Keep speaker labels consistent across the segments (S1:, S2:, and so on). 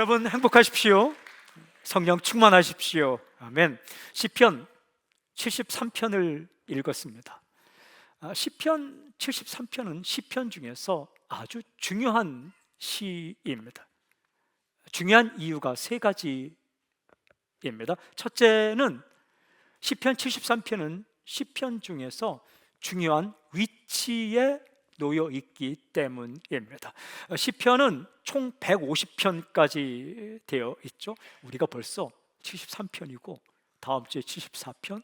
S1: 여러분 행복하십시오. 성령 충만하십시오. 아멘. 시편 73편을 읽었습니다. 시편 73편은 시편 중에서 아주 중요한 시입니다. 중요한 이유가 세 가지입니다. 첫째는 시편 73편은 시편 중에서 중요한 위치에 놓여 있기 때문입니다. 시편은 총 150편까지 되어 있죠. 우리가 벌써 73편이고 다음 주에 74편,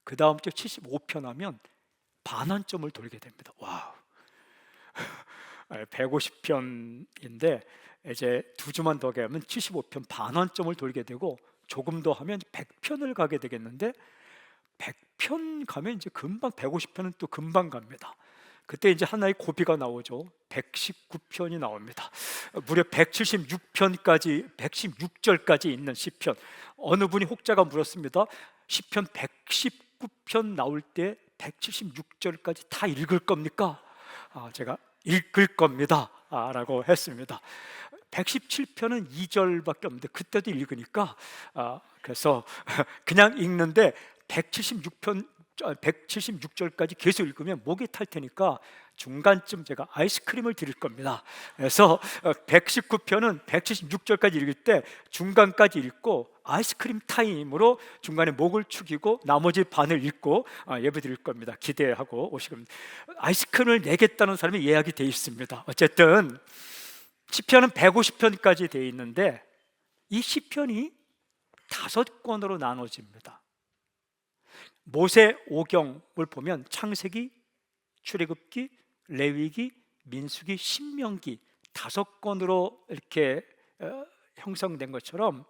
S1: 그 다음 주에 75편 하면 반환점을 돌게 됩니다. 와우. 150편인데 이제 두 주만 더 가면 75편 반환점을 돌게 되고, 조금 더 하면 100편을 가게 되겠는데, 100편 가면 이제 금방 150편은 또 금방 갑니다. 그때 이제 하나의 고비가 나오죠. 119편이 나옵니다. 무려 176편까지, 116절까지 있는 시편. 어느 분이 혹자가 물었습니다. 시편 119편 나올 때 176절까지 다 읽을 겁니까? 제가 읽을 겁니다 라고 했습니다. 117편은 2절밖에 없는데 그때도 읽으니까 그래서 그냥 읽는데 176절까지 계속 읽으면 목이 탈 테니까 중간쯤 제가 아이스크림을 드릴 겁니다. 그래서 119편은 176절까지 읽을 때 중간까지 읽고 아이스크림 타임으로 중간에 목을 축이고 나머지 반을 읽고 예배 드릴 겁니다. 기대하고 오시면 아이스크림을 내겠다는 사람이 예약이 돼 있습니다. 어쨌든 시편은 150편까지 돼 있는데 이 시편이 5권으로 나눠집니다. 모세 오경을 보면 창세기, 출애굽기, 레위기, 민수기, 신명기 5권으로 이렇게 형성된 것처럼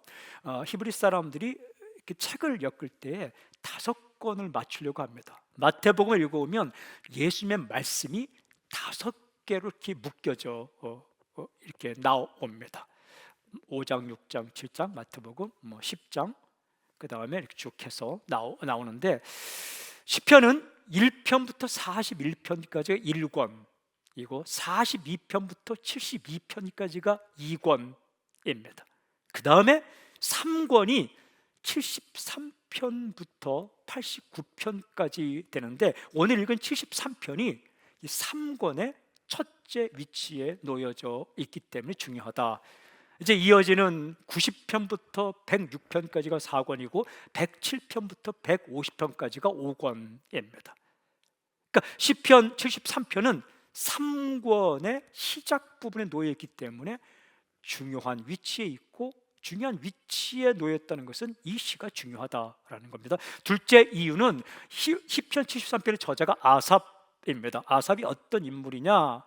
S1: 히브리 사람들이 이렇게 책을 엮을 때 5권을 맞추려고 합니다. 마태복음을 읽어보면 예수님의 말씀이 5개로 이렇게 묶여져 이렇게 나옵니다. 5장, 6장, 7장, 마태복음 10장, 그 다음에 이렇게 쭉 해서 나오는데, 시편은 1편부터 41편까지가 1권이고 42편부터 72편까지가 2권입니다. 그 다음에 3권이 73편부터 89편까지 되는데, 오늘 읽은 73편이 이 3권의 첫째 위치에 놓여져 있기 때문에 중요하다. 이제 이어지는 90편부터 106편까지가 4권이고 107편부터 150편까지가 5권입니다. 그러니까 시편 73편은 3권의 시작 부분에 놓여 있기 때문에 중요한 위치에 있고, 중요한 위치에 놓였다는 것은 이 시가 중요하다라는 겁니다. 둘째 이유는 시편 73편의 저자가 아삽입니다. 아삽이 어떤 인물이냐?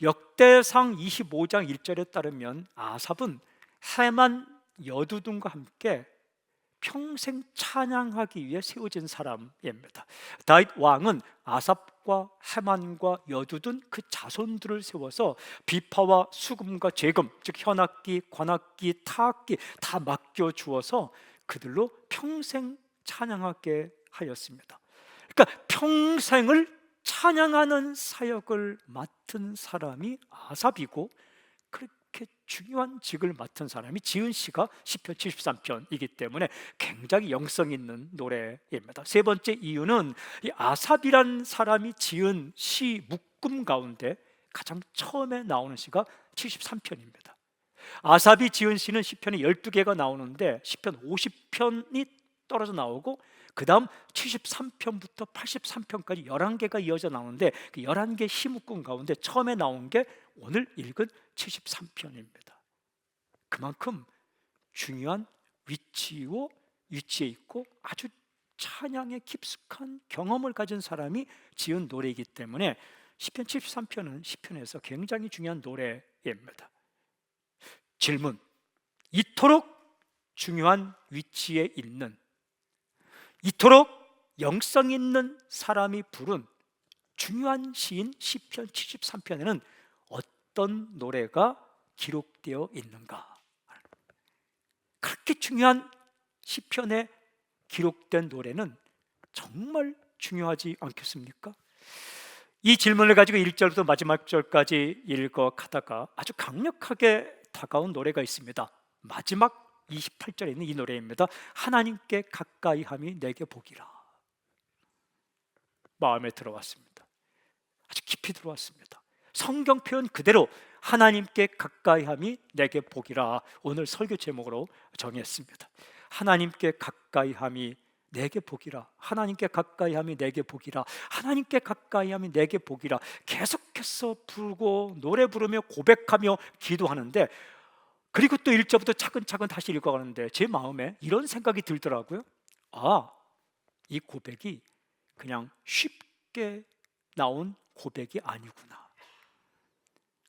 S1: 역대상 25장 1절에 따르면 아삽은 헤만 여두둔과 함께 평생 찬양하기 위해 세워진 사람입니다. 다윗 왕은 아삽과 헤만과 여두둔 그 자손들을 세워서 비파와 수금과 재금, 즉 현악기, 관악기, 타악기 다 맡겨주어서 그들로 평생 찬양하게 하였습니다. 그러니까 평생을 찬양하는 사역을 맡은 사람이 아삽이고, 그렇게 중요한 직을 맡은 사람이 지은 시가 시편 73편이기 때문에 굉장히 영성 있는 노래입니다. 세 번째 이유는 이 아삽이란 사람이 지은 시 묶음 가운데 가장 처음에 나오는 시가 73편입니다. 아삽이 지은 시는 시편이 12개가 나오는데 시편 50편이 떨어져 나오고, 그 다음 73편부터 83편까지 11개가 이어져 나오는데 그 11개 시묶음 가운데 처음에 나온 게 오늘 읽은 73편입니다. 그만큼 중요한 위치에 있고 아주 찬양에 깊숙한 경험을 가진 사람이 지은 노래이기 때문에 시편 73편은 시편에서 굉장히 중요한 노래입니다. 질문: 이토록 중요한 위치에 있는, 이토록 영성 있는 사람이 부른 중요한 시인 시편 73편에는 어떤 노래가 기록되어 있는가? 그렇게 중요한 시편에 기록된 노래는 정말 중요하지 않겠습니까? 이 질문을 가지고 1절부터 마지막 절까지 읽어가다가 아주 강력하게 다가온 노래가 있습니다. 마지막 28절에 있는 이 노래입니다. 하나님께 가까이함이 내게 복이라. 마음에 들어왔습니다. 아주 깊이 들어왔습니다. 성경 표현 그대로 하나님께 가까이함이 내게 복이라 오늘 설교 제목으로 정했습니다. 하나님께 가까이함이 내게 복이라. 하나님께 가까이함이 내게 복이라. 하나님께 가까이함이 내게 복이라. 계속해서 부르고 노래 부르며 고백하며 기도하는데, 그리고 또 1절부터 차근차근 다시 읽어가는데 제 마음에 이런 생각이 들더라고요. 이 고백이 그냥 쉽게 나온 고백이 아니구나.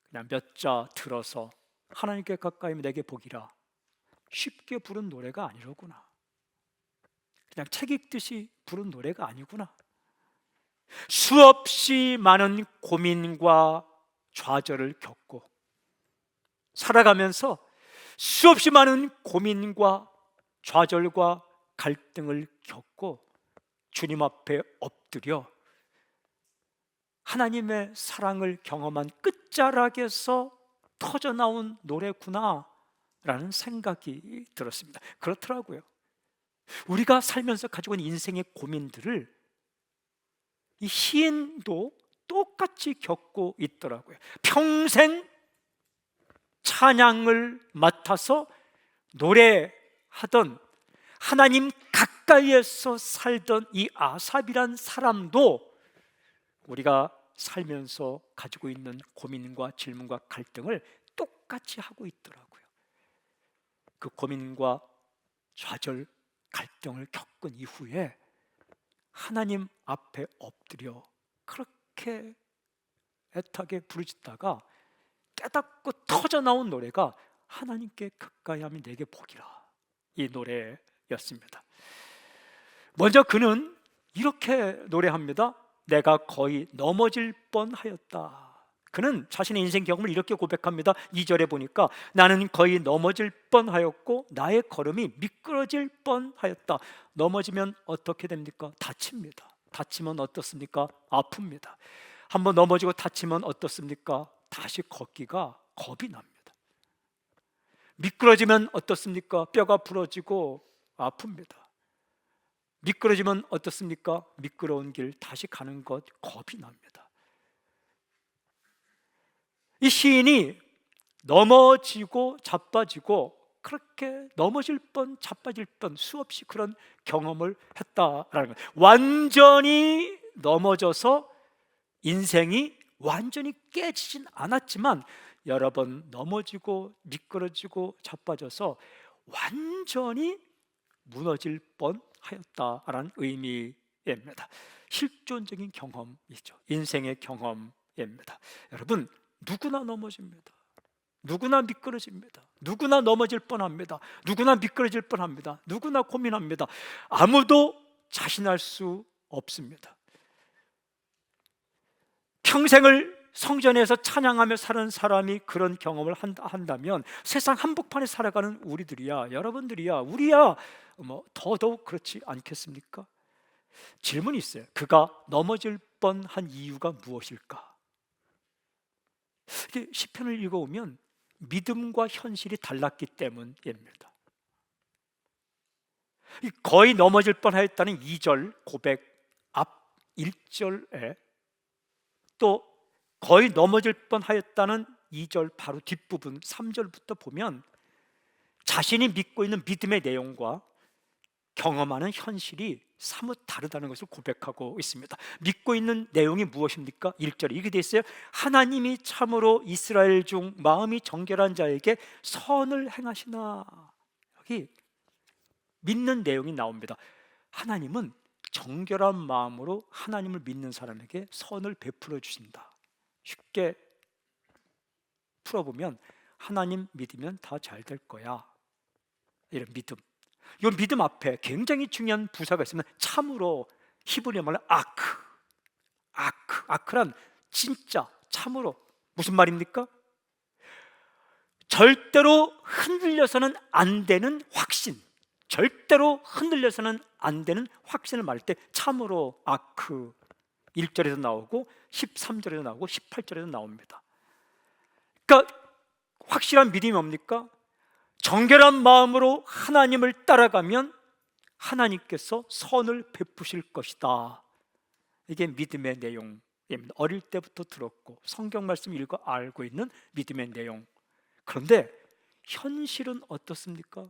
S1: 그냥 몇 자 들어서 하나님께 가까이면 내게 복이라 쉽게 부른 노래가 아니로구나. 그냥 책 읽듯이 부른 노래가 아니구나. 수없이 많은 고민과 좌절을 겪고 살아가면서 수없이 많은 고민과 좌절과 갈등을 겪고 주님 앞에 엎드려 하나님의 사랑을 경험한 끝자락에서 터져나온 노래구나 라는 생각이 들었습니다. 그렇더라고요. 우리가 살면서 가지고 있는 인생의 고민들을 이 시인도 똑같이 겪고 있더라고요. 평생 찬양을 맡아서 노래하던, 하나님 가까이에서 살던 이 아삽이란 사람도 우리가 살면서 가지고 있는 고민과 질문과 갈등을 똑같이 하고 있더라고요. 그 고민과 좌절, 갈등을 겪은 이후에 하나님 앞에 엎드려 그렇게 애타게 부르짖다가 깨닫고 터져나온 노래가 하나님께 가까이함이 내게 복이라, 이 노래였습니다. 먼저 그는 이렇게 노래합니다. 내가 거의 넘어질 뻔하였다. 그는 자신의 인생 경험을 이렇게 고백합니다. 2절에 보니까 나는 거의 넘어질 뻔하였고 나의 걸음이 미끄러질 뻔하였다. 넘어지면 어떻게 됩니까? 다칩니다. 다치면 어떻습니까? 아픕니다. 한번 넘어지고 다치면 어떻습니까? 다시 걷기가 겁이 납니다. 미끄러지면 어떻습니까? 뼈가 부러지고 아픕니다. 미끄러지면 어떻습니까? 미끄러운 길 다시 가는 것 겁이 납니다. 이 시인이 넘어지고 자빠지고 그렇게 넘어질 뻔 자빠질 뻔 수없이 그런 경험을 했다라는 거예요. 완전히 넘어져서 인생이 완전히 깨지진 않았지만 여러 번 넘어지고 미끄러지고 자빠져서 완전히 무너질 뻔하였다라는 의미입니다. 실존적인 경험이죠. 인생의 경험입니다. 여러분, 누구나 넘어집니다. 누구나 미끄러집니다. 누구나 넘어질 뻔합니다. 누구나 미끄러질 뻔합니다. 누구나 고민합니다. 아무도 자신할 수 없습니다. 평생을 성전에서 찬양하며 사는 사람이 그런 경험을 한다면 세상 한복판에 살아가는 우리들이야, 여러분들이야, 우리야 더더욱 그렇지 않겠습니까? 질문이 있어요. 그가 넘어질 뻔한 이유가 무엇일까? 이게 시편을 읽어오면 믿음과 현실이 달랐기 때문입니다. 거의 넘어질 뻔하였다는 2절 고백 앞 1절에 또 거의 넘어질 뻔하였다는 2절 바로 뒷부분 3절부터 보면 자신이 믿고 있는 믿음의 내용과 경험하는 현실이 사뭇 다르다는 것을 고백하고 있습니다. 믿고 있는 내용이 무엇입니까? 1절에 이렇게 되어 있어요. 하나님이 참으로 이스라엘 중 마음이 정결한 자에게 선을 행하시나. 여기 믿는 내용이 나옵니다. 하나님은 정결한 마음으로 하나님을 믿는 사람에게 선을 베풀어 주신다. 쉽게 풀어보면 하나님 믿으면 다 잘 될 거야, 이런 믿음. 이 믿음 앞에 굉장히 중요한 부사가 있으면 참으로, 히브리어 말로 아크란 진짜, 참으로. 무슨 말입니까? 절대로 흔들려서는 안 되는 확신, 절대로 흔들려서는 안 되는 확신을 말할 때 참으로 아크 1절에도 나오고 13절에도 나오고 18절에도 나옵니다. 그러니까 확실한 믿음이 뭡니까? 정결한 마음으로 하나님을 따라가면 하나님께서 선을 베푸실 것이다. 이게 믿음의 내용입니다. 어릴 때부터 들었고 성경 말씀 읽어 알고 있는 믿음의 내용. 그런데 현실은 어떻습니까?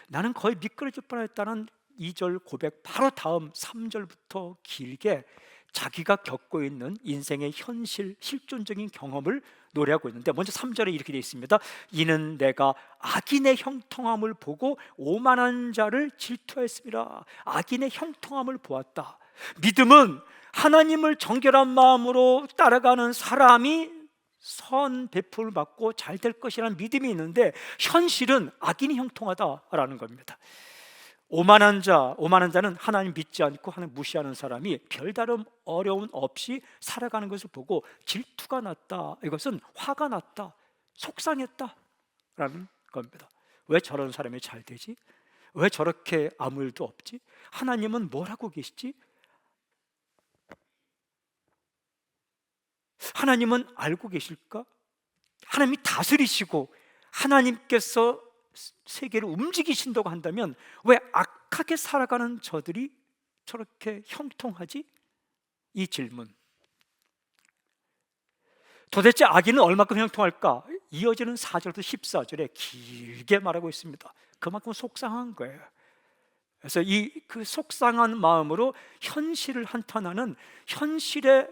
S1: 나는 거의 미끄러질 뻔했다는 2절 고백 바로 다음 3절부터 길게 자기가 겪고 있는 인생의 현실, 실존적인 경험을 노래하고 있는데, 먼저 3절에 이렇게 되어 있습니다. 이는 내가 악인의 형통함을 보고 오만한 자를 질투하였습니다. 악인의 형통함을 보았다. 믿음은 하나님을 정결한 마음으로 따라가는 사람이 선 베풀을 받고 잘 될 것이라는 믿음이 있는데, 현실은 악인이 형통하다라는 겁니다. 오만한 자는 하나님 믿지 않고 하나님 무시하는 사람이 별다른 어려움 없이 살아가는 것을 보고 질투가 났다, 이것은 화가 났다, 속상했다라는 겁니다. 왜 저런 사람이 잘 되지? 왜 저렇게 아무 일도 없지? 하나님은 뭘 하고 계시지? 하나님은 알고 계실까? 하나님이 다스리시고 하나님께서 세계를 움직이신다고 한다면 왜 악하게 살아가는 저들이 저렇게 형통하지? 이 질문. 도대체 악인은 얼마큼 형통할까? 이어지는 4절부터 14절에 길게 말하고 있습니다. 그만큼 속상한 거예요. 그래서 그 속상한 마음으로 현실을 한탄하는, 현실의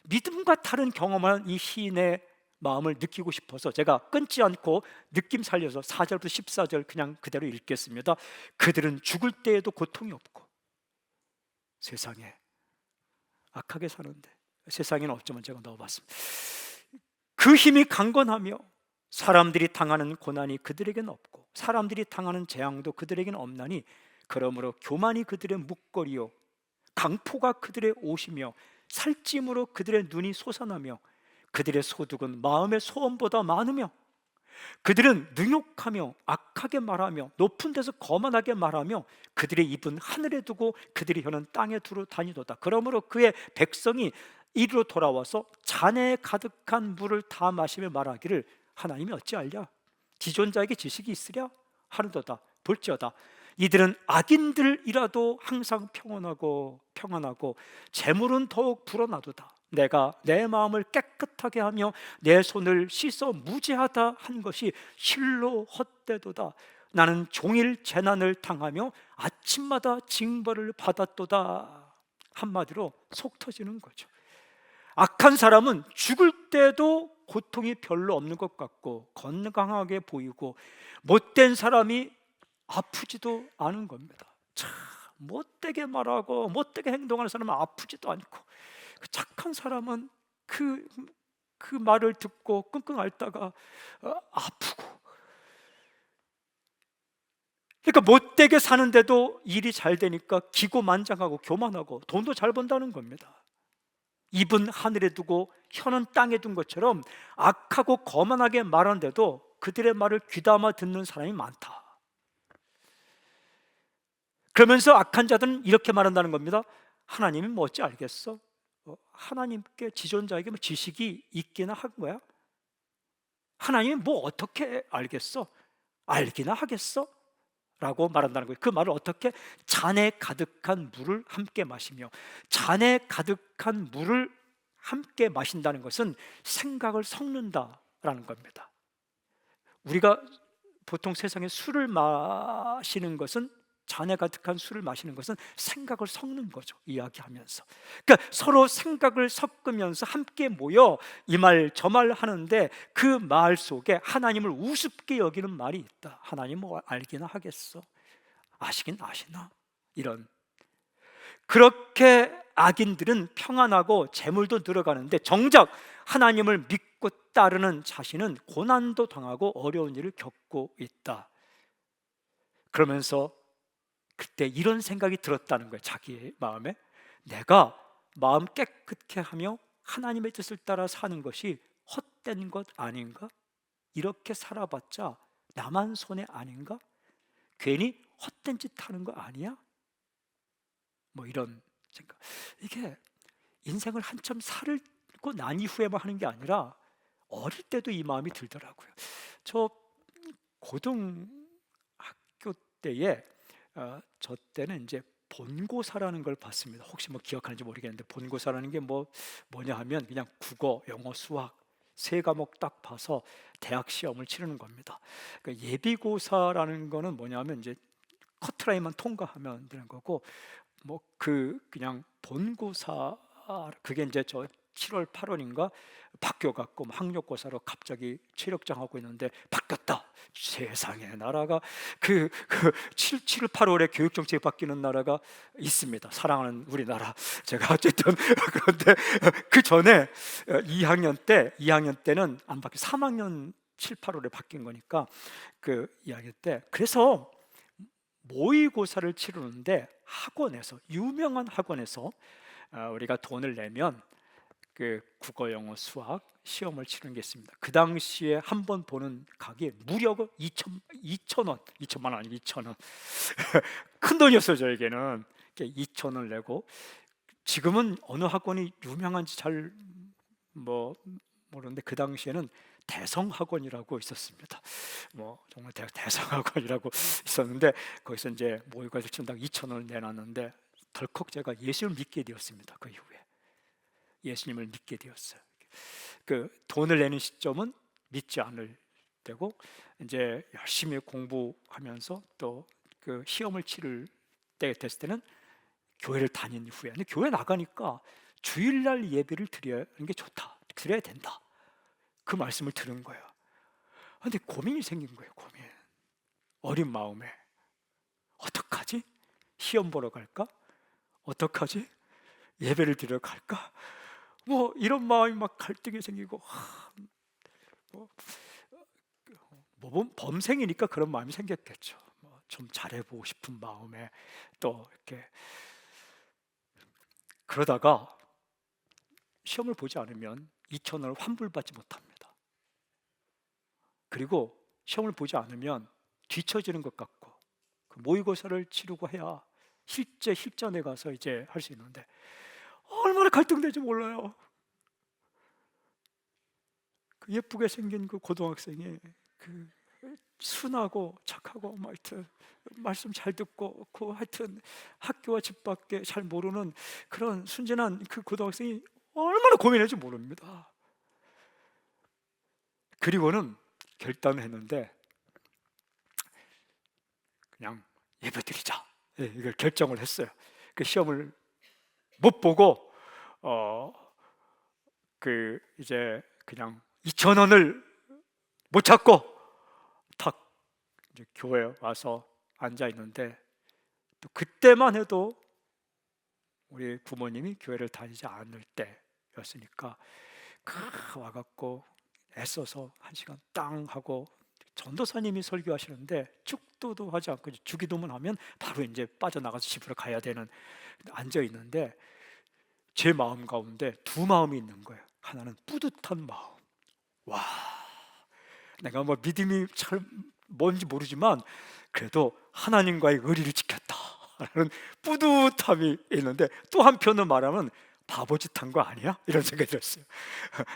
S1: 믿음과 다른 경험을 이 시인의 마음을 느끼고 싶어서 제가 끊지 않고 느낌 살려서 4절부터 14절 그냥 그대로 읽겠습니다. 그들은 죽을 때에도 고통이 없고, 세상에 악하게 사는데, 세상에는 없지만 제가 넣어봤습니다. 그 힘이 강건하며 사람들이 당하는 고난이 그들에게는 없고 사람들이 당하는 재앙도 그들에게는 없나니, 그러므로 교만이 그들의 묵거리요 강포가 그들의 옷이며 살찜으로 그들의 눈이 솟아나며 그들의 소득은 마음의 소원보다 많으며 그들은 능욕하며 악하게 말하며 높은 데서 거만하게 말하며 그들의 입은 하늘에 두고 그들의 혀는 땅에 두루 다니도다. 그러므로 그의 백성이 이리로 돌아와서 잔에 가득한 물을 다 마시며 말하기를 하나님이 어찌하랴? 지존자에게 지식이 있으랴? 하는도다. 볼지어다 이들은 악인들이라도 항상 평안하고 재물은 더욱 불어나도다. 내가 내 마음을 깨끗하게 하며 내 손을 씻어 무죄하다 한 것이 실로 헛되도다. 나는 종일 재난을 당하며 아침마다 징벌을 받았도다. 한마디로 속 터지는 거죠. 악한 사람은 죽을 때도 고통이 별로 없는 것 같고 건강하게 보이고, 못된 사람이 아프지도 않은 겁니다. 참 못되게 말하고 못되게 행동하는 사람은 아프지도 않고, 착한 사람은 그 말을 듣고 끙끙 앓다가 아프고. 그러니까 못되게 사는데도 일이 잘 되니까 기고만장하고 교만하고 돈도 잘 번다는 겁니다. 입은 하늘에 두고 혀는 땅에 둔 것처럼 악하고 거만하게 말하는데도 그들의 말을 귀담아 듣는 사람이 많다. 그러면서 악한 자들은 이렇게 말한다는 겁니다. 하나님이 뭐 어찌 알겠어? 하나님께 지존자에게 뭐 지식이 있기나 한 거야? 하나님이 뭐 어떻게 알겠어? 알기나 하겠어? 라고 말한다는 거예요. 그 말을 어떻게? 잔에 가득한 물을 함께 마시며, 잔에 가득한 물을 함께 마신다는 것은 생각을 섞는다라는 겁니다. 우리가 보통 세상에 술을 마시는 것은, 잔에 가득한 술을 마시는 것은 생각을 섞는 거죠. 이야기하면서. 그러니까 서로 생각을 섞으면서 함께 모여 이 말 저 말 하는데, 그 말 속에 하나님을 우습게 여기는 말이 있다. 하나님 뭐 알기나 하겠어? 아시긴 아시나? 이런. 그렇게 악인들은 평안하고 재물도 늘어가는데, 정작 하나님을 믿고 따르는 자신은 고난도 당하고 어려운 일을 겪고 있다. 그러면서 그때 이런 생각이 들었다는 거예요. 자기의 마음에. 내가 마음 깨끗게 하며 하나님의 뜻을 따라 사는 것이 헛된 것 아닌가? 이렇게 살아봤자 나만 손해 아닌가? 괜히 헛된 짓 하는 거 아니야? 뭐 이런 생각. 이게 인생을 한참 살고 난 이후에만 하는 게 아니라 어릴 때도 이 마음이 들더라고요. 저 고등 때에 저 때는 이제 본고사라는 걸 봤습니다. 혹시 뭐 기억하는지 모르겠는데, 본고사라는 게 뭐냐 하면 그냥 국어, 영어, 수학 세 과목 딱 봐서 대학 시험을 치르는 겁니다. 그러니까 예비고사라는 거는 뭐냐면 이제 커트라인만 통과하면 되는 거고, 그냥 본고사, 그게 이제 저 7월 8월인가 바뀌어갖고 학력고사로 갑자기 체력장하고 있는데 바뀌었다. 세상에, 나라가 7, 8월에 교육정책이 바뀌는 나라가 있습니다. 사랑하는 우리나라. 제가 어쨌든 그런데 그 전에 2학년 때는 안 바뀌, 3학년 7, 8월에 바뀐 거니까 그 2학년 때, 그래서 모의고사를 치르는데 유명한 학원에서 우리가 돈을 내면 그 국어, 영어, 수학 시험을 치르는 게 있습니다. 그 당시에 한 번 보는 가격이 무려 2,000원, 2천만 원 아니고 2,000원. 큰 돈이었어요, 저에게는. 2,000원을 내고, 지금은 어느 학원이 유명한지 잘 모르는데 그 당시에는 대성학원이라고 있었습니다. 정말 대성학원이라고 있었는데, 거기서 이제 모의고사를 친다고 2,000원을 내놨는데 덜컥 제가 예수님을 믿게 되었습니다. 그 이후에 예수님을 믿게 되었어요. 그 돈을 내는 시점은 믿지 않을 때고, 이제 열심히 공부하면서 또 그 시험을 치를 때 됐을 때는 교회를 다닌 후에, 근데 교회 나가니까 주일날 예배를 드리는 게 좋다, 드려야 된다, 그 말씀을 들은 거예요. 근데 고민이 생긴 거예요. 어린 마음에 어떡하지? 시험 보러 갈까? 어떡하지? 예배를 드리러 갈까? 이런 마음이 막 갈등이 생기고, 범생이니까 그런 마음이 생겼겠죠. 좀 잘해보고 싶은 마음에 또 이렇게, 그러다가 시험을 보지 않으면 2,000원을 환불받지 못합니다. 그리고 시험을 보지 않으면 뒤처지는 것 같고, 그 모의고사를 치르고 해야 실제 실전에 가서 이제 할 수 있는데 얼마나 갈등될지 몰라요. 그 예쁘게 생긴 그 고등학생이 그 순하고 착하고 하여튼 말씀 잘 듣고 하여튼 학교와 집 밖에 잘 모르는 그런 순진한 그 고등학생이 얼마나 고민했는지 모릅니다. 그리고는 결단을 했는데 그냥 예배드리자, 이걸 결정을 했어요. 그 시험을 못 보고 이제 그냥 2,000원을 못 찾고 탁 이제 교회에 와서 앉아 있는데, 또 그때만 해도 우리 부모님이 교회를 다니지 않을 때였으니까 와갖고 애써서 1시간 땅 하고, 전도사님이 설교하시는데 축도도 하지 않고 주기도문 하면 바로 이제 빠져나가서 집으로 가야 되는, 앉아 있는데 제 마음 가운데 두 마음이 있는 거예요. 하나는 뿌듯한 마음, 와, 내가 믿음이 잘 뭔지 모르지만 그래도 하나님과의 의리를 지켰다라는 뿌듯함이 있는데, 또 한편으로 말하면 바보짓 한 거 아니야? 이런 생각이 들었어요.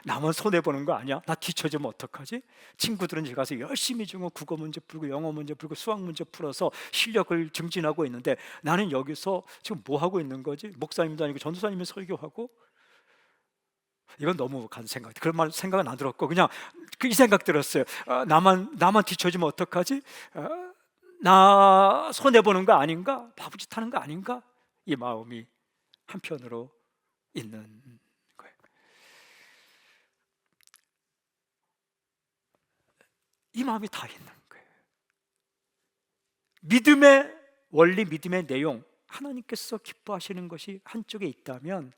S1: 나만 손해보는 거 아니야? 나 뒤처지면 어떡하지? 친구들은 이제 가서 열심히 국어 문제 풀고 영어 문제 풀고 수학 문제 풀어서 실력을 증진하고 있는데, 나는 여기서 지금 뭐 하고 있는 거지? 목사님도 아니고 전도사님이 설교하고. 이건 너무 간 생각, 그런 말 생각은 안 들었고 그냥 이 생각 들었어요. 나만 뒤처지면 어떡하지? 나 손해보는 거 아닌가? 바보짓 하는 거 아닌가? 이 마음이 한편으로 있는 거예요. 이 마음이 다 있는 거예요. 믿음의 원리, 믿음의 내용, 하나님께서 기뻐하시는 것이 한쪽에 있다면,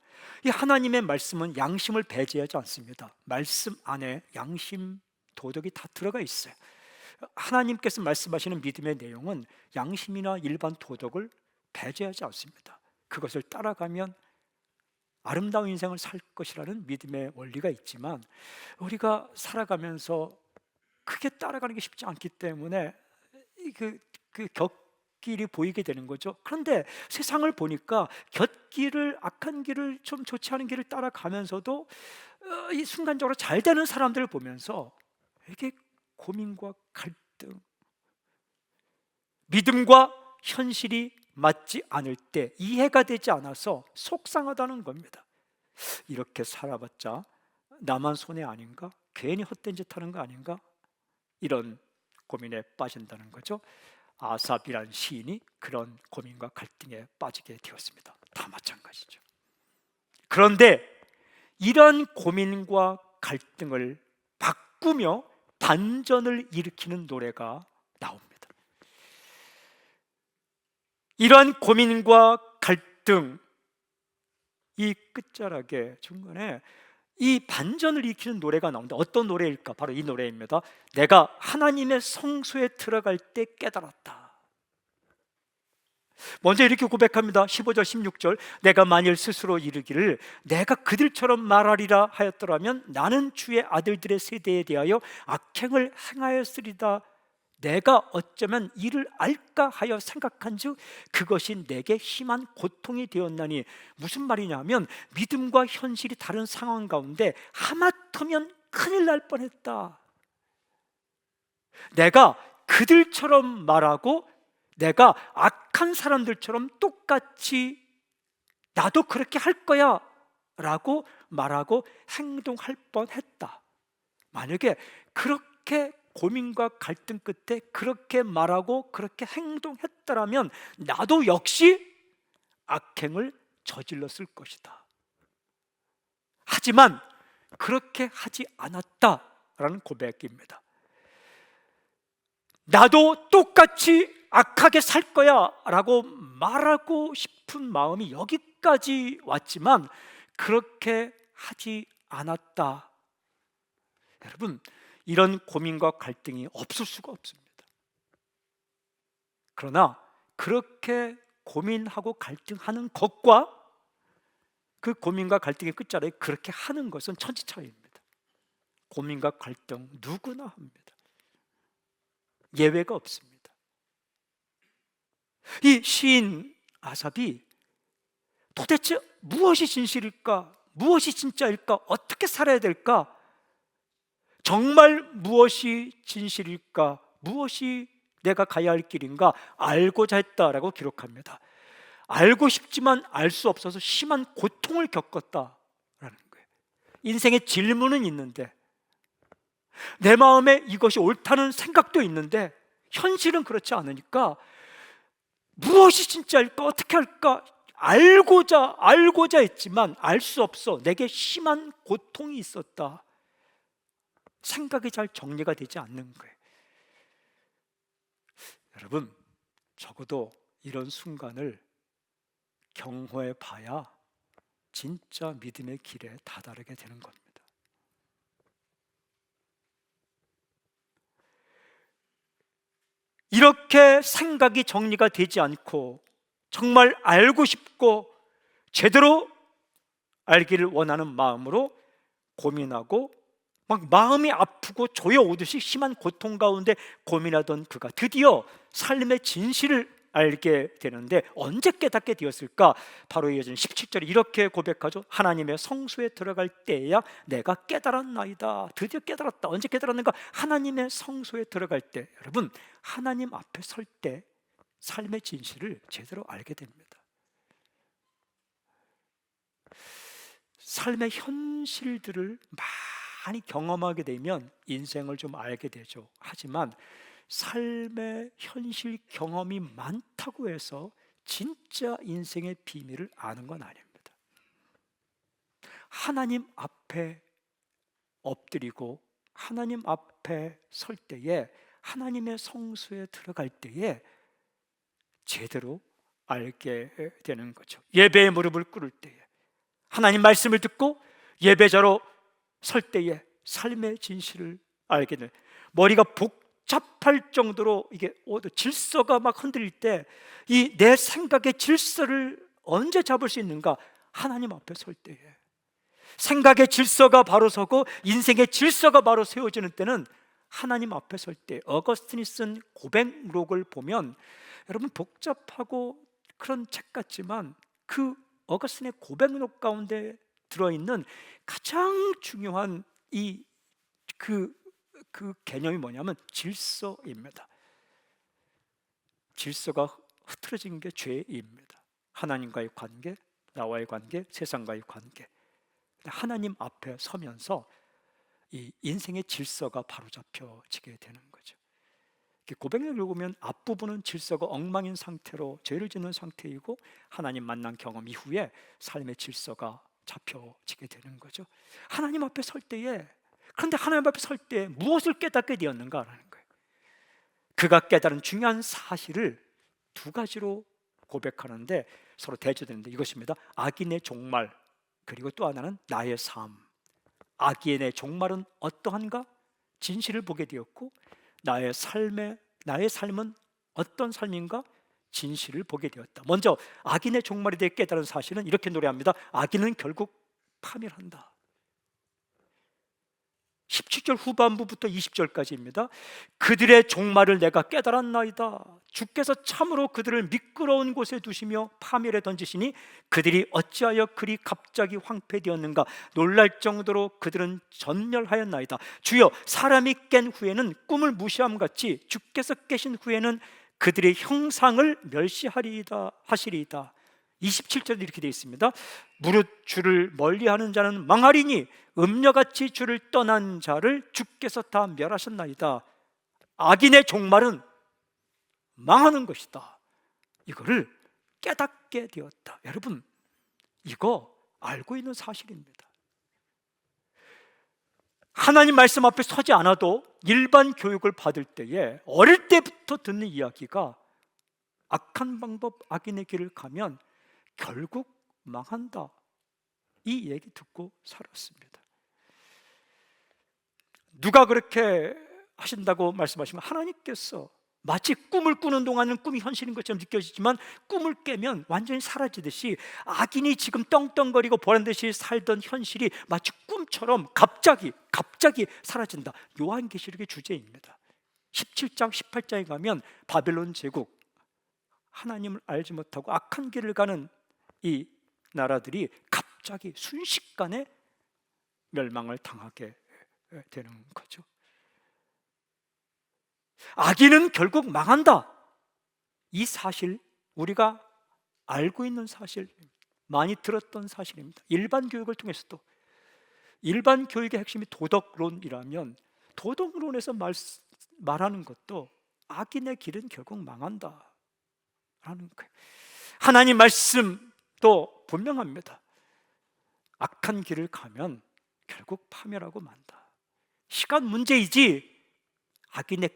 S1: 이 하나님의 말씀은 양심을 배제하지 않습니다. 말씀 안에 양심, 도덕이 다 들어가 있어요. 하나님께서 말씀하시는 믿음의 내용은 양심이나 일반 도덕을 배제하지 않습니다. 그것을 따라가면 아름다운 인생을 살 것이라는 믿음의 원리가 있지만, 우리가 살아가면서 그게 따라가는 게 쉽지 않기 때문에 그 곁길이 보이게 되는 거죠. 그런데 세상을 보니까 곁길을, 악한 길을, 좀 좋지 않은 길을 따라가면서도 이 순간적으로 잘 되는 사람들을 보면서 이게 고민과 갈등, 믿음과 현실이 맞지 않을 때 이해가 되지 않아서 속상하다는 겁니다. 이렇게 살아봤자 나만 손해 아닌가? 괜히 헛된 짓 하는 거 아닌가? 이런 고민에 빠진다는 거죠. 아삽이란 시인이 그런 고민과 갈등에 빠지게 되었습니다. 다 마찬가지죠. 그런데 이런 고민과 갈등을 바꾸며 반전을 일으키는 노래가 나옵니다. 이러한 고민과 갈등, 이 끝자락에 중간에 이 반전을 일으키는 노래가 나옵니다. 어떤 노래일까? 바로 이 노래입니다. 내가 하나님의 성소에 들어갈 때 깨달았다. 먼저 이렇게 고백합니다. 15절 16절 내가 만일 스스로 이르기를 내가 그들처럼 말하리라 하였더라면 나는 주의 아들들의 세대에 대하여 악행을 행하였으리다. 내가 어쩌면 이를 알까 하여 생각한즉 그것이 내게 심한 고통이 되었나니. 무슨 말이냐면 믿음과 현실이 다른 상황 가운데 하마터면 큰일 날 뻔했다. 내가 그들처럼 말하고 내가 악한 사람들처럼 똑같이 나도 그렇게 할 거야 라고 말하고 행동할 뻔했다. 만약에 그렇게 고민과 갈등 끝에 그렇게 말하고 그렇게 행동했다라면 나도 역시 악행을 저질렀을 것이다. 하지만 그렇게 하지 않았다라는 고백입니다. 나도 똑같이 악하게 살 거야 라고 말하고 싶은 마음이 여기까지 왔지만 그렇게 하지 않았다. 여러분, 이런 고민과 갈등이 없을 수가 없습니다. 그러나 그렇게 고민하고 갈등하는 것과 그 고민과 갈등의 끝자락에 그렇게 하는 것은 천지차이입니다. 고민과 갈등 누구나 합니다. 예외가 없습니다. 이 시인 아삽이 도대체 무엇이 진실일까? 무엇이 진짜일까? 어떻게 살아야 될까? 정말 무엇이 진실일까? 무엇이 내가 가야 할 길인가? 알고자 했다라고 기록합니다. 알고 싶지만 알 수 없어서 심한 고통을 겪었다라는 거예요. 인생에 질문은 있는데 내 마음에 이것이 옳다는 생각도 있는데 현실은 그렇지 않으니까 무엇이 진짜일까? 어떻게 할까? 알고자 했지만 알 수 없어. 내게 심한 고통이 있었다. 생각이 잘 정리가 되지 않는 거예요. 여러분, 적어도 이런 순간을 경험해 봐야 진짜 믿음의 길에 다다르게 되는 겁니다. 이렇게 생각이 정리가 되지 않고 정말 알고 싶고 제대로 알기를 원하는 마음으로 고민하고 막 마음이 아프고 조여오듯이 심한 고통 가운데 고민하던 그가 드디어 삶의 진실을 알게 되는데 언제 깨닫게 되었을까? 바로 이어진 17절에 이렇게 고백하죠. 하나님의 성소에 들어갈 때야 내가 깨달았나이다. 드디어 깨달았다. 언제 깨달았는가? 하나님의 성소에 들어갈 때. 여러분, 하나님 앞에 설 때 삶의 진실을 제대로 알게 됩니다. 삶의 현실들을 많이 경험하게 되면 인생을 좀 알게 되죠. 하지만 삶의 현실 경험이 많다고 해서 진짜 인생의 비밀을 아는 건 아닙니다. 하나님 앞에 엎드리고 하나님 앞에 설 때에 하나님의 성소에 들어갈 때에 제대로 알게 되는 거죠. 예배의 무릎을 꿇을 때에 하나님 말씀을 듣고 예배자로 설 때에 삶의 진실을 알게 되는, 머리가 복잡할 정도로 이게 질서가 막 흔들릴 때 이 내 생각의 질서를 언제 잡을 수 있는가? 하나님 앞에 설 때에. 생각의 질서가 바로 서고 인생의 질서가 바로 세워지는 때는 하나님 앞에 설 때. 어거스틴이 쓴 고백록을 보면 여러분 복잡하고 그런 책 같지만 그 어거스틴의 고백록 가운데 들어있는 가장 중요한 그 개념이 뭐냐면 질서입니다. 질서가 흐트러진 게 죄입니다. 하나님과의 관계, 나와의 관계, 세상과의 관계. 하나님 앞에 서면서 이 인생의 질서가 바로잡혀지게 되는 거죠. 고백력을 보면 앞부분은 질서가 엉망인 상태로 죄를 짓는 상태이고, 하나님 만난 경험 이후에 삶의 질서가 잡혀지게 되는 거죠. 하나님 앞에 설 때에, 그런데 하나님 앞에 설 때 무엇을 깨닫게 되었는가라는 거예요. 그가 깨달은 중요한 사실을 두 가지로 고백하는데 서로 대조되는데 이것입니다. 악인의 종말, 그리고 또 하나는 나의 삶. 악인의 종말은 어떠한가? 진실을 보게 되었고, 나의 삶은 어떤 삶인가? 진실을 보게 되었다. 먼저 악인의 종말에 대해 깨달은 사실은 이렇게 노래합니다. 악인은 결국 파멸한다. 17절 후반부부터 20절까지입니다. 그들의 종말을 내가 깨달았나이다. 주께서 참으로 그들을 미끄러운 곳에 두시며 파멸에 던지시니 그들이 어찌하여 그리 갑자기 황폐되었는가. 놀랄 정도로 그들은 전멸하였나이다. 주여, 사람이 깬 후에는 꿈을 무시함같이 주께서 깨신 후에는 그들의 형상을 멸시하리이다 하시리이다. 27절에 이렇게 되어 있습니다. 무릇 주를 멀리하는 자는 망하리니 음녀같이 주를 떠난 자를 주께서 다 멸하셨나이다. 악인의 종말은 망하는 것이다. 이거를 깨닫게 되었다. 여러분, 이거 알고 있는 사실입니다. 하나님 말씀 앞에 서지 않아도 일반 교육을 받을 때에 어릴 때부터 듣는 이야기가 악한 방법, 악인의 길을 가면 결국 망한다. 이 얘기 듣고 살았습니다. 누가 그렇게 하신다고 말씀하시면 하나님께서 마치 꿈을 꾸는 동안은 꿈이 현실인 것처럼 느껴지지만 꿈을 깨면 완전히 사라지듯이 악인이 지금 떵떵거리고 보란듯이 살던 현실이 마치 꿈처럼 갑자기 사라진다. 요한계시록의 주제입니다. 17장 18장에 가면 바벨론 제국, 하나님을 알지 못하고 악한 길을 가는 이 나라들이 갑자기 순식간에 멸망을 당하게 되는 거죠. 악인은 결국 망한다. 이 사실, 우리가 알고 있는 사실, 많이 들었던 사실입니다. 일반 교육을 통해서도. 일반 교육의 핵심이 도덕론이라면 도덕론에서 말하는 것도 악인의 길은 결국 망한다 라는 거예요. 하나님 말씀도 분명합니다. 악한 길을 가면 결국 파멸하고 만다. 시간 문제이지 악인의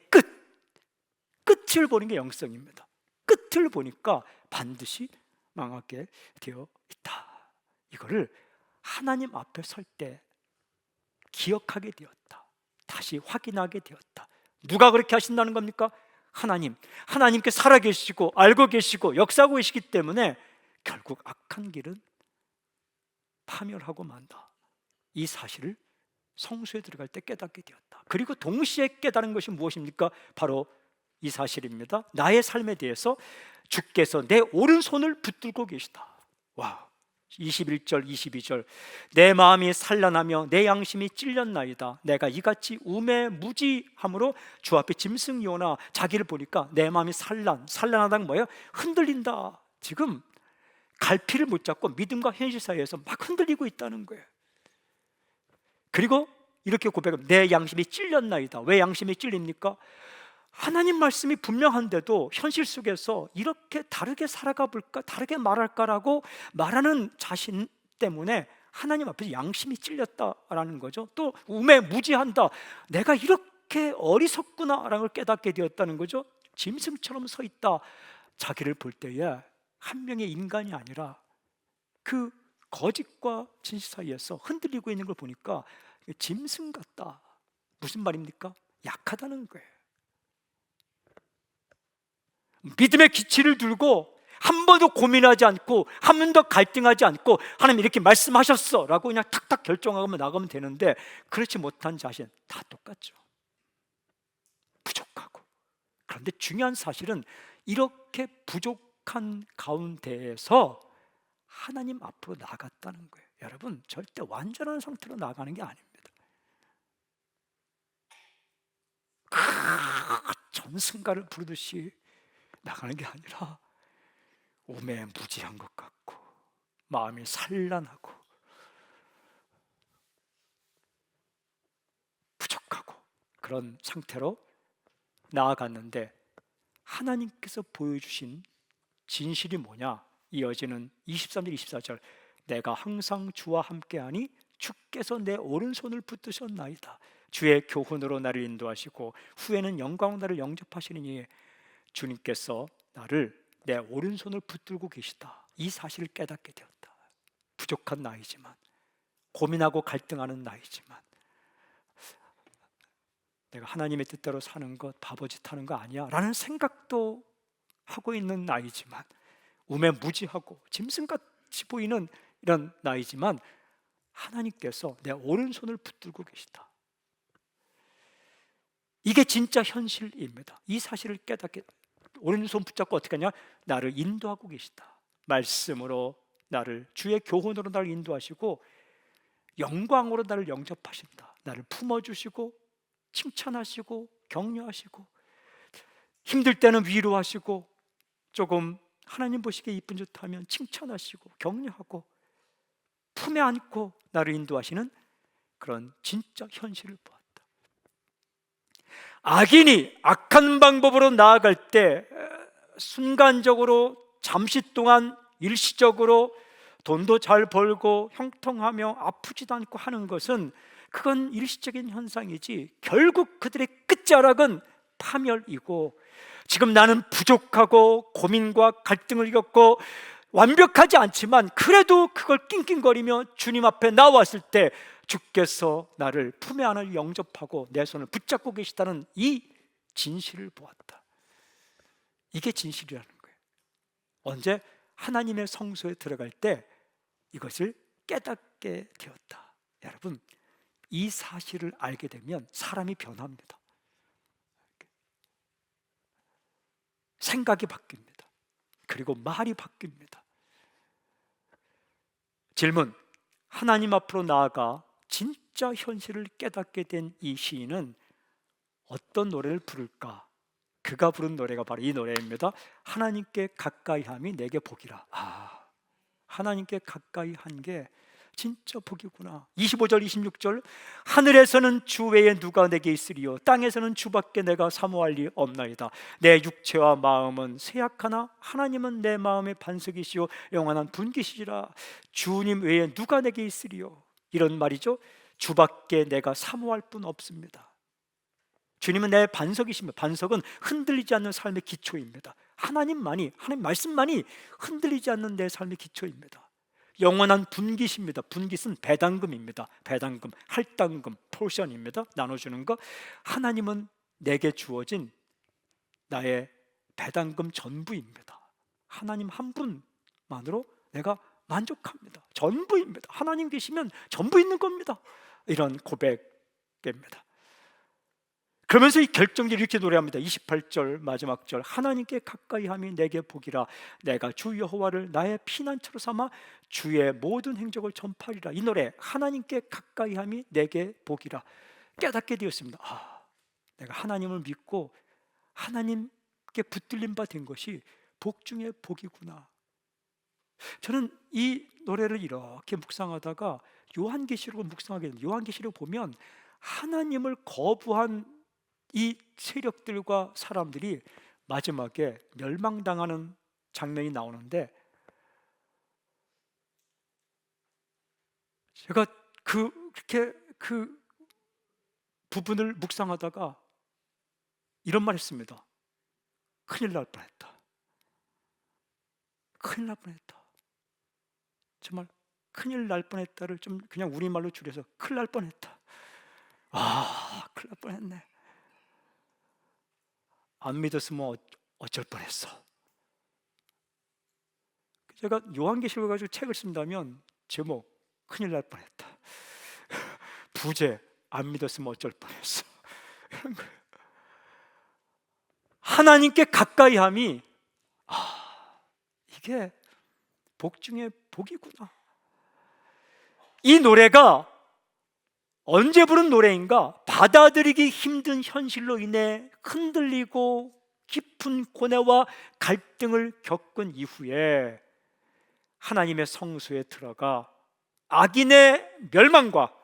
S1: 끝을 보는 게 영성입니다. 끝을 보니까 반드시 망하게 되어 있다. 이거를 하나님 앞에 설 때 기억하게 되었다. 다시 확인하게 되었다. 누가 그렇게 하신다는 겁니까? 하나님께 살아계시고 알고 계시고 역사하고 계시기 때문에 결국 악한 길은 파멸하고 만다. 이 사실을 성수에 들어갈 때 깨닫게 되었다. 그리고 동시에 깨달은 것이 무엇입니까? 바로 이 사실입니다. 나의 삶에 대해서 주께서 내 오른손을 붙들고 계시다. 와, 21절 22절 내 마음이 산란하며 내 양심이 찔렸나이다. 내가 이같이 우매무지함으로 주 앞에 짐승이오나. 자기를 보니까 내 마음이 산란하다는 뭐예요? 흔들린다. 지금 갈피를 못 잡고 믿음과 현실 사이에서 막 흔들리고 있다는 거예요. 그리고 이렇게 고백합니다. 내 양심이 찔렸나이다. 왜 양심이 찔립니까? 하나님 말씀이 분명한데도 현실 속에서 이렇게 다르게 살아가 볼까, 다르게 말할까라고 말하는 자신 때문에 하나님 앞에서 양심이 찔렸다라는 거죠. 또 우매무지한다. 내가 이렇게 어리석구나라는 걸 깨닫게 되었다는 거죠. 짐승처럼 서 있다. 자기를 볼 때에 한 명의 인간이 아니라 그 거짓과 진실 사이에서 흔들리고 있는 걸 보니까 짐승 같다. 무슨 말입니까? 약하다는 거예요. 믿음의 기치를 들고 한 번도 고민하지 않고 한 번도 갈등하지 않고 하나님 이렇게 말씀하셨어 라고 그냥 탁탁 결정하고 나가면 되는데, 그렇지 못한 자신 다 똑같죠. 부족하고. 그런데 중요한 사실은 이렇게 부족한 가운데에서 하나님 앞으로 나갔다는 거예요. 여러분, 절대 완전한 상태로 나가는 게 아닙니다. 전승가를 부르듯이 나가는 게 아니라 우매무지한 것 같고 마음이 산란하고 부족하고 그런 상태로 나아갔는데, 하나님께서 보여주신 진실이 뭐냐? 이어지는 23절 24절, 내가 항상 주와 함께하니 주께서 내 오른손을 붙드셨나이다. 주의 교훈으로 나를 인도하시고 후에는 영광 나를 영접하시느니 주님께서 나를 내 오른손을 붙들고 계시다. 이 사실을 깨닫게 되었다. 부족한 나이지만, 고민하고 갈등하는 나이지만, 내가 하나님의 뜻대로 사는 것 바보짓 하는 거 아니야 라는 생각도 하고 있는 나이지만, 우매무지하고 짐승같이 보이는 이런 나이지만 하나님께서 내 오른손을 붙들고 계시다. 이게 진짜 현실입니다. 이 사실을 깨닫게, 오른손 붙잡고 어떻게 하냐? 나를 인도하고 계시다. 말씀으로 나를, 주의 교훈으로 나를 인도하시고 영광으로 나를 영접하신다. 나를 품어주시고 칭찬하시고 격려하시고, 힘들 때는 위로하시고, 조금 하나님 보시기에 이쁜 짓 하면 칭찬하시고 격려하고 품에 안고 나를 인도하시는 그런 진짜 현실을 보았다. 악인이 악한 방법으로 나아갈 때 순간적으로 잠시 동안 일시적으로 돈도 잘 벌고 형통하며 아프지도 않고 하는 것은, 그건 일시적인 현상이지 결국 그들의 끝자락은 파멸이고, 지금 나는 부족하고 고민과 갈등을 겪고 완벽하지 않지만 그래도 그걸 낑낑거리며 주님 앞에 나왔을 때 주께서 나를 품에 안을 영접하고 내 손을 붙잡고 계시다는 이 진실을 보았다. 이게 진실이라는 거예요. 언제? 하나님의 성소에 들어갈 때 이것을 깨닫게 되었다. 여러분, 이 사실을 알게 되면 사람이 변합니다. 생각이 바뀝니다. 그리고 말이 바뀝니다. 질문: 하나님 앞으로 나아가 진짜 현실을 깨닫게 된 이 시인은 어떤 노래를 부를까? 그가 부른 노래가 바로 이 노래입니다. 하나님께 가까이함이 내게 복이라. 하나님께 가까이 한 게 진짜 복이구나. 25절 26절, 하늘에서는 주 외에 누가 내게 있으리요, 땅에서는 주밖에 내가 사모할 리 없나이다. 내 육체와 마음은 쇠약하나 하나님은 내 마음의 반석이시요 영원한 분기시라. 주님 외에 누가 내게 있으리요, 이런 말이죠. 주밖에 내가 사모할 분 없습니다. 주님은 내 반석이십니다. 반석은 흔들리지 않는 삶의 기초입니다. 하나님만이, 하나님 말씀만이 흔들리지 않는 내 삶의 기초입니다. 영원한 분깃입니다. 분깃은 배당금입니다. 배당금, 할당금, 포션입니다. 나눠주는 거. 하나님은 내게 주어진 나의 배당금 전부입니다. 하나님 한 분만으로 내가 만족합니다. 전부입니다. 하나님 계시면 전부 있는 겁니다. 이런 고백입니다. 그러면서 이 결정적으로 이렇게 노래합니다. 28절 마지막 절, 하나님께 가까이함이 내게 복이라. 내가 주 여호와를 나의 피난처로 삼아 주의 모든 행적을 전파하리라. 이 노래, 하나님께 가까이함이 내게 복이라, 깨닫게 되었습니다. 내가 하나님을 믿고 하나님께 붙들림 바 된 것이 복 중에 복이구나. 저는 이 노래를 이렇게 묵상하다가 요한계시록을 묵상하게 됩니다. 요한계시록 보면 하나님을 거부한 이 세력들과 사람들이 마지막에 멸망당하는 장면이 나오는데, 제가 그렇게 그 부분을 묵상하다가 이런 말 했습니다. 큰일 날 뻔했다. 큰일 날 뻔했다. 정말 큰일 날 뻔했다를 좀 그냥 우리말로 줄여서 큰일 날 뻔했다. 큰일 날 뻔했네. 안 믿었으면 어쩔 뻔했어. 제가 요한계시록을 가지고 책을 쓴다면 제목, 큰일 날 뻔했다. 부제, 안 믿었으면 어쩔 뻔했어. 이런 거예요. 하나님께 가까이함이, 이게 복 중에 복이구나. 이 노래가 언제 부른 노래인가? 받아들이기 힘든 현실로 인해 흔들리고 깊은 고뇌와 갈등을 겪은 이후에 하나님의 성소에 들어가 악인의 멸망과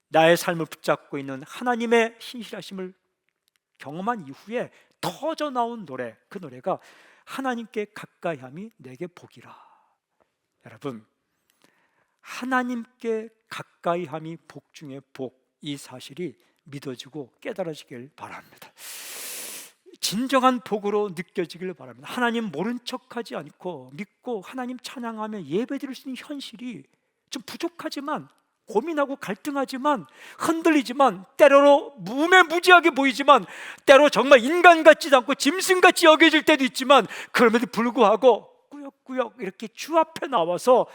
S1: 나의 삶을 붙잡고 있는 하나님의 신실하심을 경험한 이후에 터져 나온 노래, 그 노래가 하나님께 가까이함이 내게 복이라. 여러분, 하나님께 가까이함이 복 중에 복, 이 사실이 믿어지고 깨달아지길 바랍니다. 진정한 복으로 느껴지길 바랍니다. 하나님 모른 척하지 않고 믿고 하나님 찬양하며 예배드릴 수 있는 현실이 좀 부족하지만, 고민하고 갈등하지만, 흔들리지만, 때로로 무매무지하게 보이지만, 때로 정말 인간 같지도 않고 짐승같이 여겨질 때도 있지만, 그럼에도 불구하고 꾸역꾸역 이렇게 주 앞에 나와서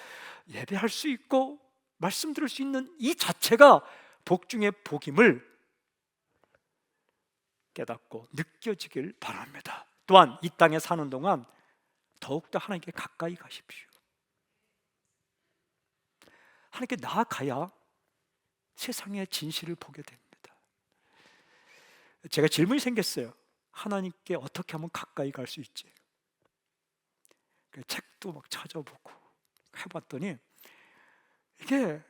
S1: 예배할 수 있고 말씀 들을 수 있는 이 자체가 복 중에 복임을 깨닫고 느껴지길 바랍니다. 또한 이 땅에 사는 동안 더욱더 하나님께 가까이 가십시오. 하나님께 나아가야 세상의 진실을 보게 됩니다. 제가 질문이 생겼어요. 하나님께 어떻게 하면 가까이 갈 수 있지? 책도 막 찾아보고 해봤더니 이게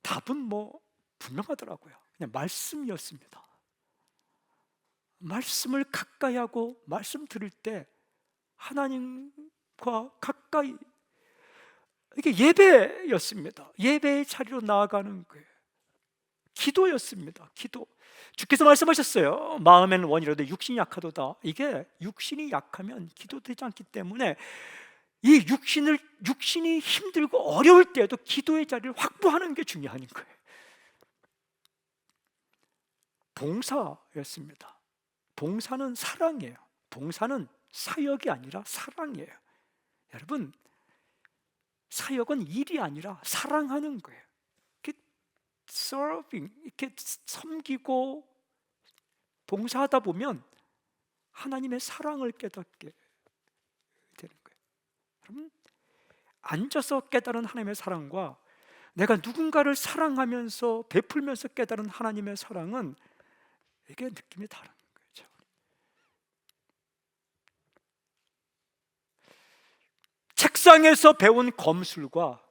S1: 답은 뭐 분명하더라고요. 그냥 말씀이었습니다. 말씀을 가까이 하고 말씀 들을 때 하나님과 가까이, 이게 예배였습니다. 예배의 자리로 나아가는 거예요. 기도였습니다. 기도. 주께서 말씀하셨어요. 마음에는 원이라도 육신이 약하도다. 이게 육신이 약하면 기도되지 않기 때문에 이 육신이 힘들고 어려울 때에도 기도의 자리를 확보하는 게 중요한 거예요. 봉사였습니다. 봉사는 사랑이에요. 봉사는 사역이 아니라 사랑이에요. 여러분, 사역은 일이 아니라 사랑하는 거예요. 이렇게 serving, 이렇게 섬기고 봉사하다 보면 하나님의 사랑을 깨닫게 되는 거예요. 여러분, 앉아서 깨달은 하나님의 사랑과 내가 누군가를 사랑하면서 베풀면서 깨달은 하나님의 사랑은 이게 느낌이 다른 거죠. 책상에서 배운 검술과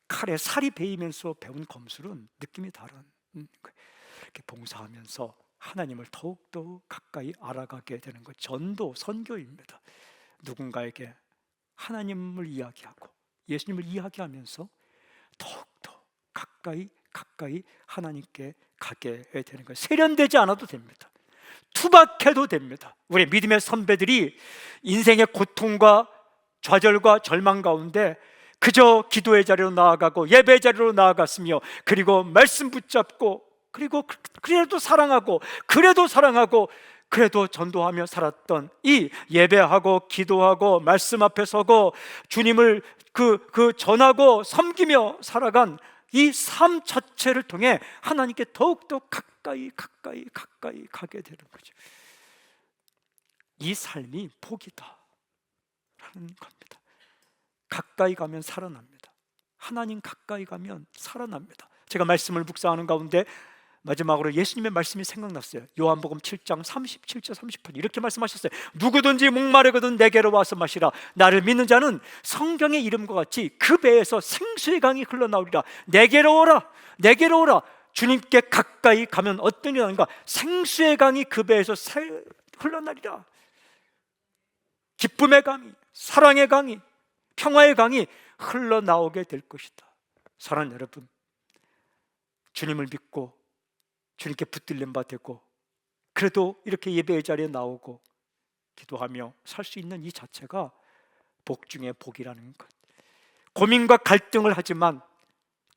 S1: 칼에 살이 베이면서 배운 검술은 느낌이 다른 거예요. 이렇게 봉사하면서 하나님을 더욱더 가까이 알아가게 되는 것, 전도, 선교입니다. 누군가에게 하나님을 이야기하고 예수님을 이야기하면서 더욱더 가까이 하나님께 가게 되는 거예요. 세련되지 않아도 됩니다. 투박해도 됩니다. 우리 믿음의 선배들이 인생의 고통과 좌절과 절망 가운데 그저 기도의 자리로 나아가고 예배의 자리로 나아갔으며, 그리고 말씀 붙잡고, 그리고 그래도 사랑하고 그래도 전도하며 살았던, 이 예배하고 기도하고 말씀 앞에 서고 주님을 전하고 섬기며 살아간 이 삶 자체를 통해 하나님께 더욱더 가까이 가게 되는 거죠. 이 삶이 복이다 라는 겁니다. 가까이 가면 살아납니다. 하나님 가까이 가면 살아납니다. 제가 말씀을 묵상하는 가운데 마지막으로 예수님의 말씀이 생각났어요. 요한복음 7장 37절 38절 이렇게 말씀하셨어요. 누구든지 목마르거든 내게로 와서 마시라. 나를 믿는 자는 성경의 이름과 같이 그 배에서 생수의 강이 흘러나오리라. 내게로 오라. 주님께 가까이 가면 어떤 일이 나는가? 생수의 강이 그 배에서 흘러나리라. 기쁨의 강이, 사랑의 강이, 평화의 강이 흘러나오게 될 것이다. 사랑하는 여러분, 주님을 믿고 주님께 붙들림 바 되고, 그래도 이렇게 예배의 자리에 나오고 기도하며 살 수 있는 이 자체가 복 중에 복이라는 것. 고민과 갈등을 하지만,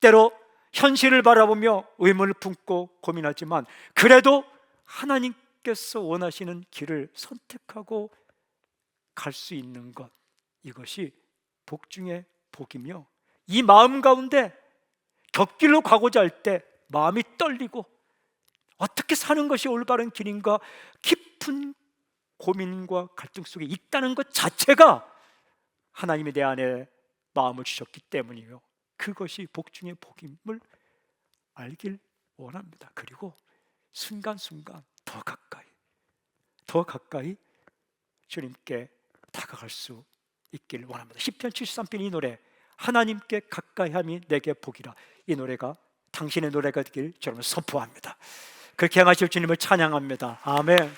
S1: 때로 현실을 바라보며 의문을 품고 고민하지만, 그래도 하나님께서 원하시는 길을 선택하고 갈 수 있는 것, 이것이 복 중에 복이며, 이 마음 가운데 곁길로 가고자 할 때 마음이 떨리고 어떻게 사는 것이 올바른 길인가 깊은 고민과 갈등 속에 있다는 것 자체가 하나님이 내 안에 마음을 주셨기 때문이요, 그것이 복 중에 복임을 알길 원합니다. 그리고 순간순간 더 가까이 주님께 다가갈 수 있길 원합니다. 시편 73편 이 노래, 하나님께 가까이함이 내게 복이라, 이 노래가 당신의 노래가 되길 저는 선포합니다. 그렇게 행하실 주님을 찬양합니다. 아멘.